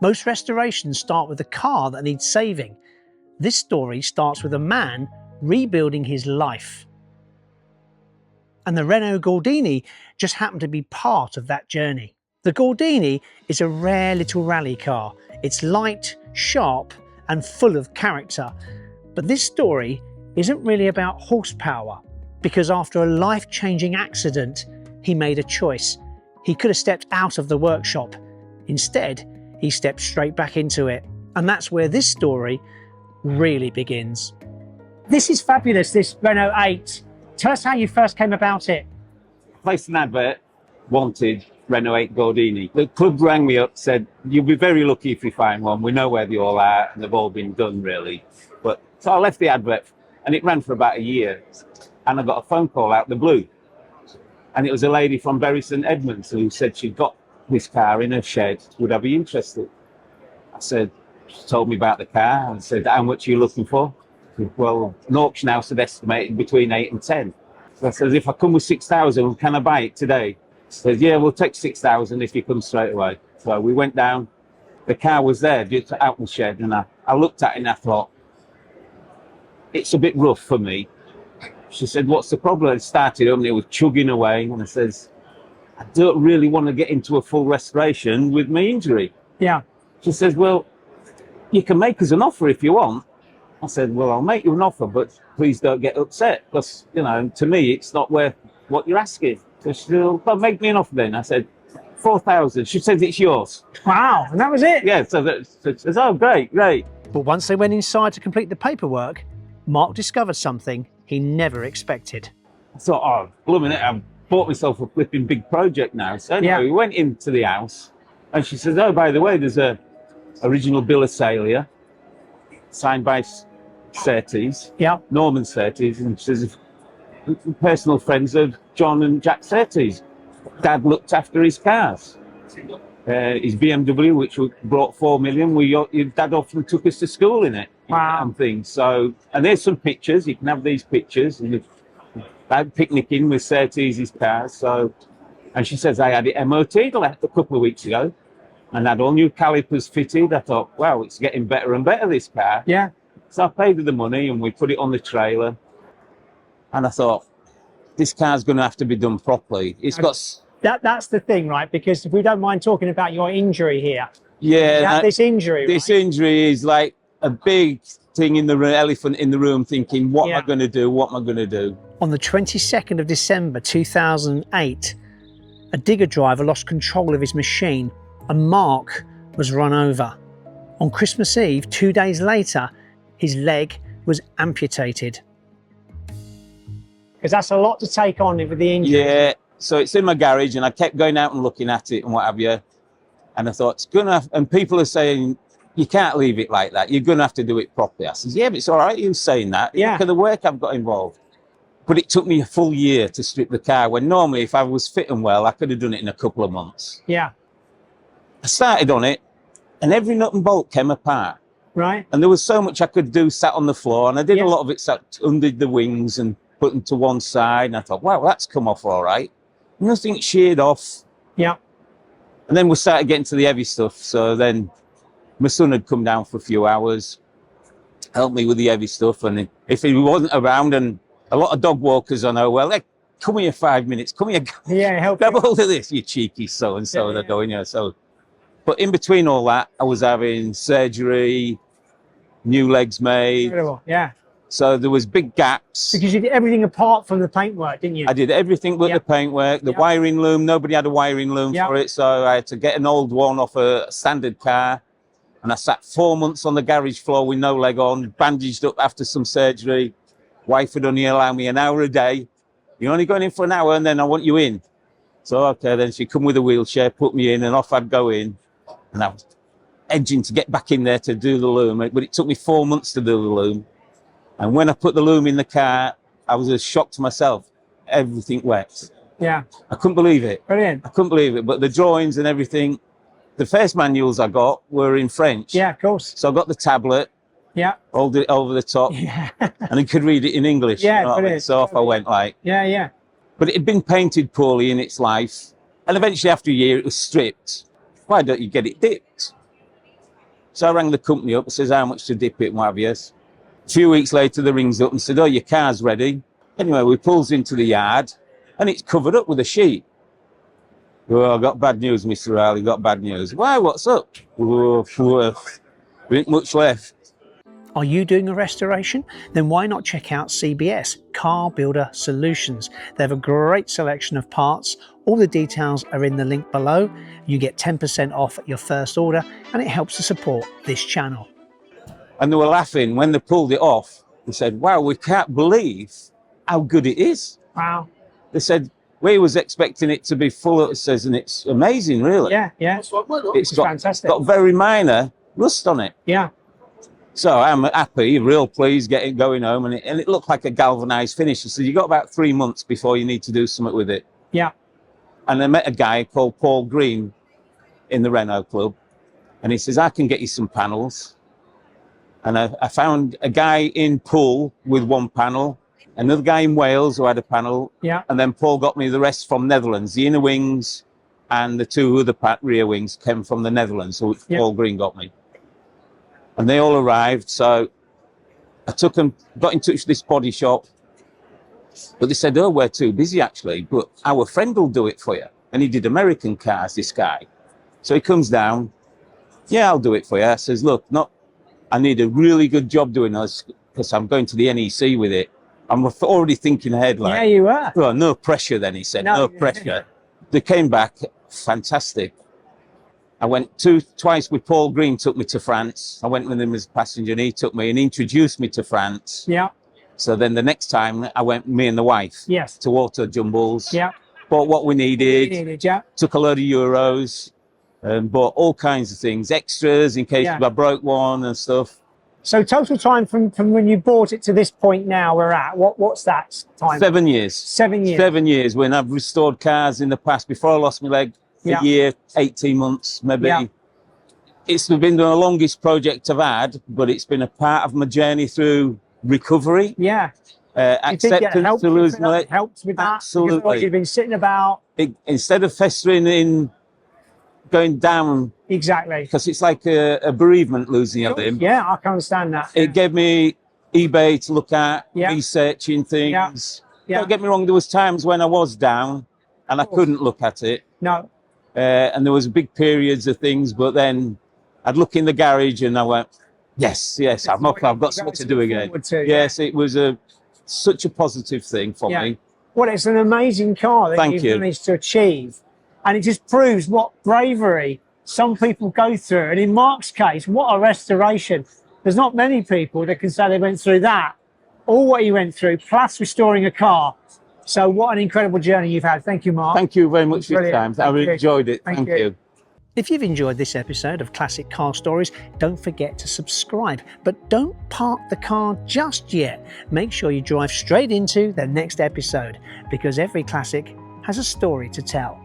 Most restorations start with a car that needs saving. This story starts with a man rebuilding his life. And the Renault Gordini just happened to be part of that journey. The Gordini is a rare little rally car. It's light, sharp, and full of character. But this story isn't really about horsepower, because after a life-changing accident, he made a choice. He could have stepped out of the workshop. Instead, he stepped straight back into it. And that's where this story really begins. This is fabulous, this Renault 8. Tell us how you first came about it. Placed an advert, wanted Renault 8 Gordini. The club rang me up, said, you'll be very lucky if you find one. We know where they all are, and they've all been done, really. So I left the advert, and it ran for about a year. And I got a phone call out the blue. And it was a lady from Bury St Edmunds who said she'd got this car in her shed. Would I be interested? I said, she told me about the car. I said, how much are you looking for? Said, well, an auction house had estimated between 8 and 10. So I said, if I come with 6,000, can I buy it today? She said, yeah, we'll take 6,000 if you come straight away. So we went down. The car was there, just out in the shed. And I looked at it and I thought, it's a bit rough for me. She said, what's the problem? It started up and it was chugging away. And I says, I don't really want to get into a full restoration with my injury. Yeah. She says, well, you can make us an offer if you want. I said, well, I'll make you an offer, but please don't get upset because, you know, to me, it's not worth what you're asking. So she said, well, make me an offer then. I said, 4,000. She says, it's yours. Wow, and that was it? Yeah, so she says, oh, great. But once they went inside to complete the paperwork, Mark discovered something he never expected. I thought, oh, blooming it, I've bought myself a flipping big project now. So anyway, we went into the house and she says, oh, by the way, there's a original bill of sale here, signed by Surtees, Norman Surtees, and she says, personal friends of John and Jack Surtees. Dad looked after his cars. His BMW, which brought 4 million, your dad often took us to school in it. Wow. And things. So, and there's some pictures. You can have these pictures. And I'm picnicking with Surtees' cars. So, and she says I had it MOT'd a couple of weeks ago, and had all new calipers fitted. I thought, wow, it's getting better and better, this car. Yeah. So I paid her the money, and we put it on the trailer. And I thought, this car's going to have to be done properly. It's got. That's the thing, right? Because if we don't mind talking about your injury here. Yeah. This injury. This right? injury is like a big thing in the elephant in the room, thinking, what am I going to do? What am I going to do? On the 22nd of December 2008, a digger driver lost control of his machine and Mark was run over. On Christmas Eve, 2 days later, his leg was amputated. Because that's a lot to take on with the injury. Yeah, so it's in my garage and I kept going out and looking at it and what have you. And I thought, it's going to have, and people are saying, you can't leave it like that. You're going to have to do it properly. I says, yeah, but it's all right, you saying that. Yeah. Look at the work I've got involved. But it took me a full year to strip the car, when normally if I was fit and well, I could have done it in a couple of months. Yeah. I started on it and every nut and bolt came apart. Right. And there was so much I could do sat on the floor, and I did a lot of it sat under the wings and put them to one side. And I thought, wow, that's come off all right. Nothing sheared off. Yeah. And then we started getting to the heavy stuff. So then my son had come down for a few hours, helped me with the heavy stuff. And if he wasn't around, and a lot of dog walkers I know, well, hey, come here 5 minutes, come here. Yeah, help. Grab hold of this, you cheeky so-and-so. They're going, yeah. So, but in between all that, I was having surgery, new legs made. Incredible. Yeah. So there was big gaps. Because you did everything apart from the paintwork, didn't you? I did everything but the paintwork, the wiring loom. Nobody had a wiring loom for it, so I had to get an old one off a standard car. And I sat 4 months on the garage floor with no leg on, bandaged up after some surgery. Wife would only allow me an hour a day. You're only going in for an hour and then I want you in. So, okay, then she'd come with a wheelchair, put me in, and off I'd go in. And I was edging to get back in there to do the loom. But it took me 4 months to do the loom. And when I put the loom in the car, I was as shocked to myself. Everything wet. Yeah. I couldn't believe it. Brilliant. I couldn't believe it. But the drawings and everything, the first manuals I got were in French. Yeah, of course. So I got the tablet. Yeah. Rolled it over the top. Yeah. And I could read it in English. Yeah, you know what I mean? So off I went like. Yeah, yeah. But it had been painted poorly in its life. And eventually after a year it was stripped. Why don't you get it dipped? So I rang the company up and says how much to dip it and what have you. A few weeks later, they rings up and said, oh, your car's ready. Anyway, we pulls into the yard and it's covered up with a sheet. Oh, I got bad news, Mr. Riley, got bad news. Why, what's up? Oh, there ain't much left. Are you doing a restoration? Then why not check out CBS, Car Builder Solutions. They have a great selection of parts. All the details are in the link below. You get 10% off at your first order and it helps to support this channel. And they were laughing when they pulled it off. They said, wow, we can't believe how good it is. Wow. They said, we was expecting it to be full of, says, and it's amazing, really. Yeah. It's fantastic. got very minor rust on it. Yeah. So I'm happy, real pleased, getting going home, and it looked like a galvanised finish. So you got about 3 months before you need to do something with it. Yeah. And I met a guy called Paul Green in the Renault Club, and he says, I can get you some panels. And I found a guy in Poole with one panel, another guy in Wales who had a panel, and then Paul got me the rest from Netherlands. The inner wings and the two other rear wings came from the Netherlands, so Paul Green got me. And they all arrived, so I took them, got in touch with this body shop, but they said, oh, we're too busy actually, but our friend will do it for you. And he did American cars, this guy. So he comes down, yeah, I'll do it for you. I says, look, I need a really good job doing this because I'm going to the NEC with it. I'm already thinking ahead, like, yeah, you were. Well, no pressure then, he said, no pressure. They came back, fantastic. I went twice with Paul Green, took me to France. I went with him as a passenger and he took me and introduced me to France. Yeah. So then the next time I went, me and the wife, to Auto Jumbles. Yeah. Bought what we needed. Took a load of euros and bought all kinds of things, extras in case I broke one and stuff. So total time from when you bought it to this point now we're at, what's that time? 7 years. 7 years. 7 years when I've restored cars in the past. Before I lost my leg, a year, 18 months maybe. Yeah. It's been the longest project I've had, but it's been a part of my journey through recovery. Yeah. Acceptance to lose my leg. Helped with that? Absolutely. Because like you've been sitting about. Instead of festering in, going down. Exactly. Because it's like a bereavement losing a limb. Yeah, I can understand that. It gave me eBay to look at, researching things. Yeah. Don't get me wrong, there was times when I was down and I couldn't look at it. No. And there was big periods of things, but then I'd look in the garage and I went, yes, I've got something to do again. Yes, it was such a positive thing for me. Well, it's an amazing car that you've managed to achieve. And it just proves what bravery some people go through. And in Mark's case, what a restoration. There's not many people that can say they went through that. All what he went through, plus restoring a car. So what an incredible journey you've had. Thank you, Mark. Thank you very much for your time. I really enjoyed it. Thank you. If you've enjoyed this episode of Classic Car Stories, don't forget to subscribe. But don't park the car just yet. Make sure you drive straight into the next episode, because every classic has a story to tell.